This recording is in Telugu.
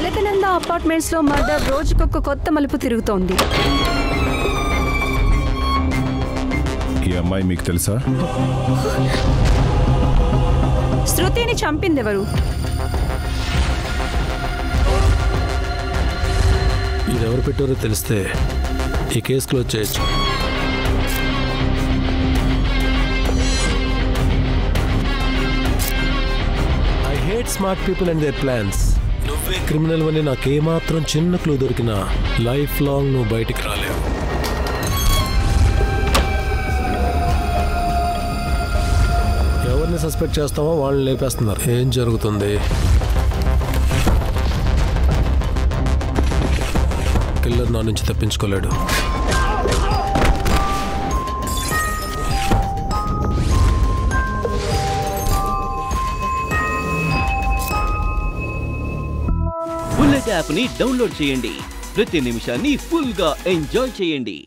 అలకనంద అపార్ట్మెంట్స్ లో మర్డర్ రోజుకొక కొత్త మలుపు తిరుగుతోంది. ఈ అమ్మాయి మీకు తెలుసా? శృతిని చంపింది ఎవరు? ఇదెవరు పెట్టారో తెలిస్తే ఈ కేసు క్లోజ్ చేయొచ్చు. I hate smart people and there plans. నువ్వే క్రిమినల్ అని నాకేమాత్రం చిన్న క్లూ దొరికినా లైఫ్ లాంగ్ నువ్వు బయటికి రాలేవు. ఎవరిని సస్పెక్ట్ చేస్తామో వాళ్ళని లేపేస్తున్నారు. ఏం జరుగుతుంది? కిల్లర్ నా నుంచి తప్పించుకోలేడు. బుల్లెట్ యాప్ ని డౌన్లోడ్ చేయండి. ప్రతి నిమిషాన్ని ఫుల్ గా ఎంజాయ్ చేయండి.